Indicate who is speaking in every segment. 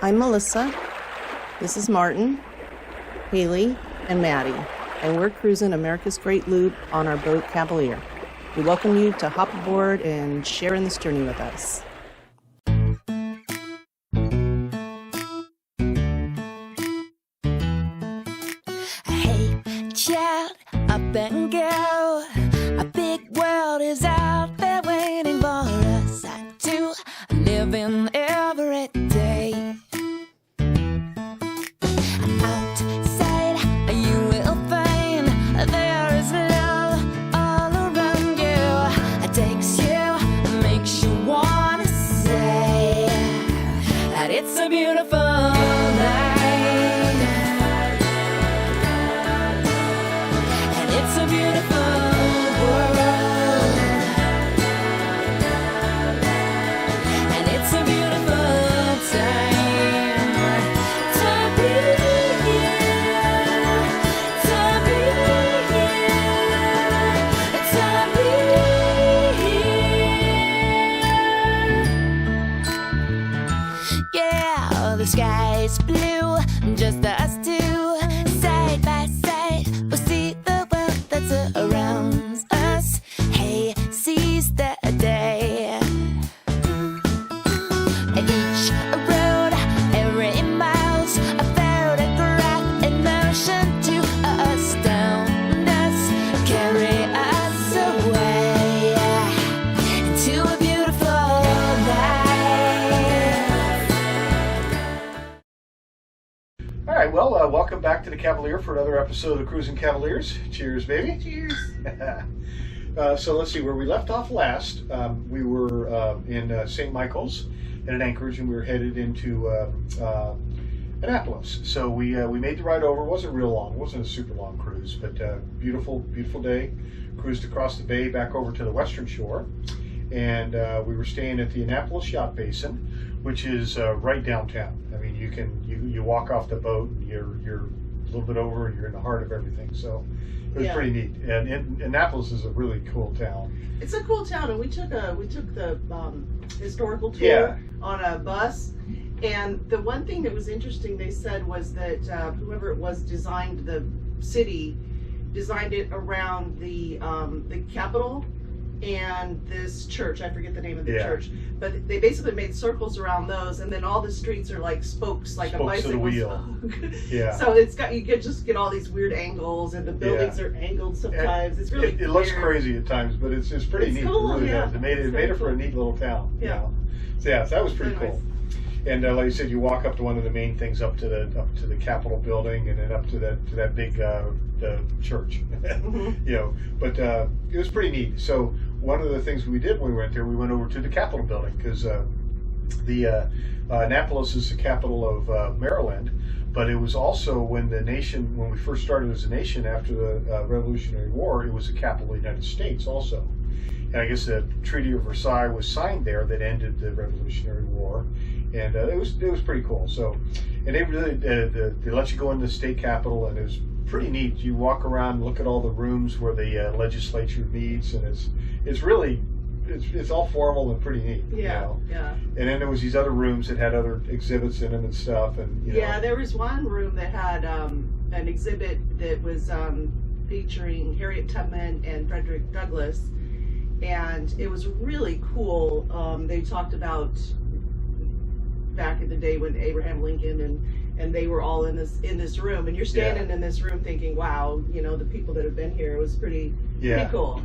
Speaker 1: I'm Melissa. This is Martin, Haley, and Maddie, and we're cruising America's Great Loop on our boat Cavalier. We welcome you to hop aboard and share in this journey with us.
Speaker 2: Hey, child, up and go. A big world is out there waiting for us. I do live in every day. Outside, you will find there is love all around you. It takes you, makes you wanna say that it's a beautiful night. And it's a beautiful world. And it's a beautiful time to be here, to be here, to be here. Yeah, the sky's blue, just us two, side by side. We'll see the world that surrounds us. Hey, seize the day. Each road, every mile's a photograph in motion to astound us, carry us away into a beautiful life.
Speaker 3: All right, well, welcome back to the Cavalier for another episode of Cruising Cavaliers. Cheers, baby.
Speaker 1: Cheers.
Speaker 3: So let's see, where we left off last, we were in St. Michael's and in Anchorage, and we were headed into Annapolis. So we made the ride over. It wasn't real long. It wasn't a super long cruise, but beautiful, beautiful day. Cruised across the bay back over to the western shore, and we were staying at the Annapolis Yacht Basin, which is right downtown. I mean, you walk off the boat and you're a little bit over and you're in the heart of everything. So it was pretty neat. And Annapolis is a really cool town.
Speaker 1: It's a cool town, and we took the historical tour
Speaker 3: Yeah.
Speaker 1: on a bus. And the one thing that was interesting, they said, was that whoever it was designed the city, designed it around the Capitol and this church. I forget the name of the church, but they basically made circles around those, and then all the streets are like spokes, like
Speaker 3: Spokes
Speaker 1: a bicycle
Speaker 3: of the wheel.
Speaker 1: spoke.
Speaker 3: Yeah.
Speaker 1: So it's got, you could just get all these weird angles, and the buildings are angled sometimes. It's really
Speaker 3: it looks
Speaker 1: weird.
Speaker 3: crazy at times, but it's pretty
Speaker 1: It's
Speaker 3: neat.
Speaker 1: cool,
Speaker 3: It really
Speaker 1: yeah.
Speaker 3: does. It made it for a neat little town. you
Speaker 1: Yeah.
Speaker 3: know. So yeah, so that was pretty
Speaker 1: Very
Speaker 3: cool. And like you said, you walk up to one of the main things, up to the Capitol building, and then up to that big the church.
Speaker 1: Mhm.
Speaker 3: You know, but it was pretty neat. So one of the things we did when we went there, we went over to the Capitol building, because the Annapolis is the capital of Maryland, but it was also when we first started as a nation after the Revolutionary War, it was the capital of the United States also. And I guess the Treaty of Versailles was signed there that ended the Revolutionary War, and it was pretty cool. So, and they really they let you go in the state capitol, and it was pretty neat. You walk around, and look at all the rooms where the legislature meets, and it's really it's all formal and pretty neat.
Speaker 1: Yeah,
Speaker 3: you know?
Speaker 1: yeah.
Speaker 3: And then there was these other rooms that had other exhibits in them and stuff, and you know.
Speaker 1: Yeah, there was one room that had an exhibit that was featuring Harriet Tubman and Frederick Douglass, and it was really cool. They talked about back in the day when Abraham Lincoln and they were all in this room, and you're standing in this room thinking, wow, you know, the people that have been here. It was pretty cool.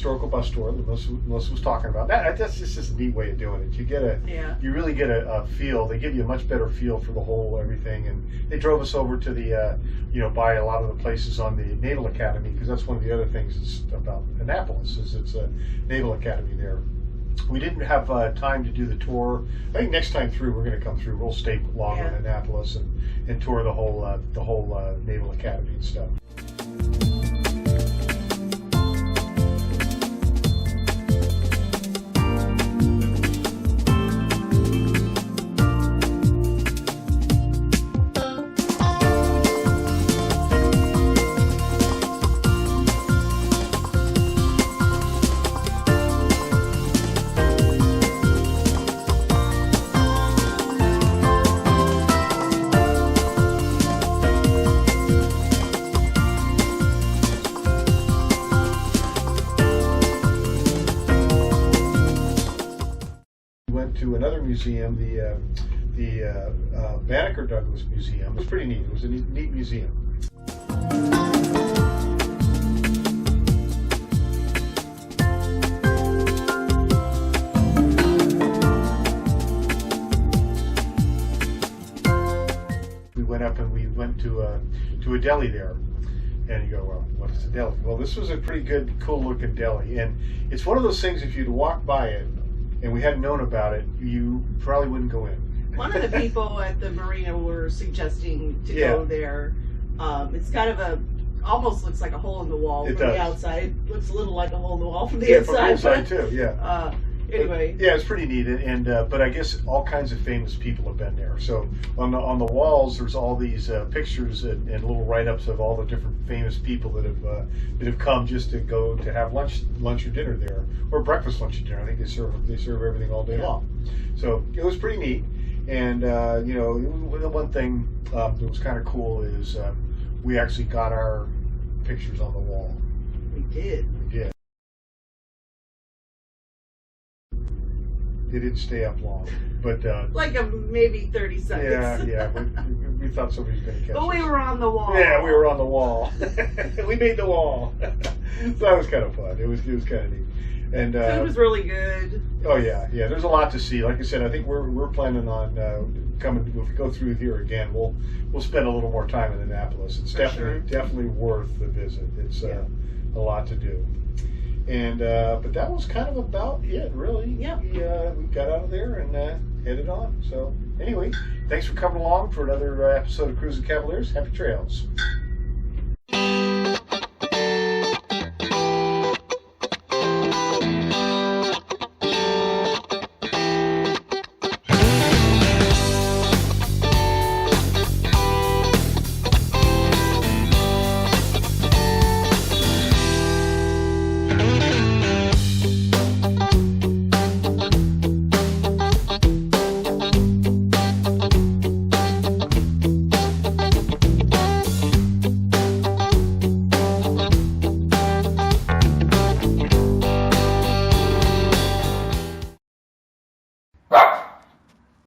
Speaker 3: historical bus tour that Melissa was talking about. That's just a neat way of doing it. You really get a feel. They give you a much better feel for the whole everything. And they drove us over to the, by a lot of the places on the Naval Academy, because that's one of the other things about Annapolis is it's a Naval Academy there. We didn't have time to do the tour. I think next time through we're going to come through. We'll stay long in Annapolis and tour the whole Naval Academy and stuff. To another museum, the Banneker Douglas Museum. It was pretty neat. It was a neat museum. We went up and we went to a deli there. And you go, well, what is a deli? Well, this was a pretty good, cool looking deli. And it's one of those things, if you'd walked by it, and we hadn't known about it, you probably wouldn't go in.
Speaker 1: One of the people at the marina were suggesting to go there. It's kind of almost looks like a hole in the wall from the outside. It looks a little like a hole in the wall from the inside.
Speaker 3: From the inside too,
Speaker 1: anyway.
Speaker 3: Yeah, it's pretty neat, and but I guess all kinds of famous people have been there. So on the walls, there's all these pictures and little write-ups of all the different famous people that have come just to go to have lunch or dinner there, or breakfast, lunch, and dinner. I think they serve everything all day long. So it was pretty neat. And the one thing that was kind of cool is we actually got our pictures on the wall.
Speaker 1: We did.
Speaker 3: They didn't stay up long, but
Speaker 1: like maybe 30 seconds.
Speaker 3: Yeah. We thought somebody was going to catch us.
Speaker 1: But we were on the wall.
Speaker 3: Yeah, we were on the wall. We made the wall. So that was kind of fun. It was kind of neat. And
Speaker 1: food was really good.
Speaker 3: Oh yeah. There's a lot to see. Like I said, I think we're planning on coming. If we go through here again, we'll spend a little more time in Annapolis. It's definitely worth the visit. It's a lot to do. And but that was kind of about it, really.
Speaker 1: Yeah.
Speaker 3: We got out of there and headed on. So anyway, thanks for coming along for another episode of Cruising Cavaliers. Happy trails.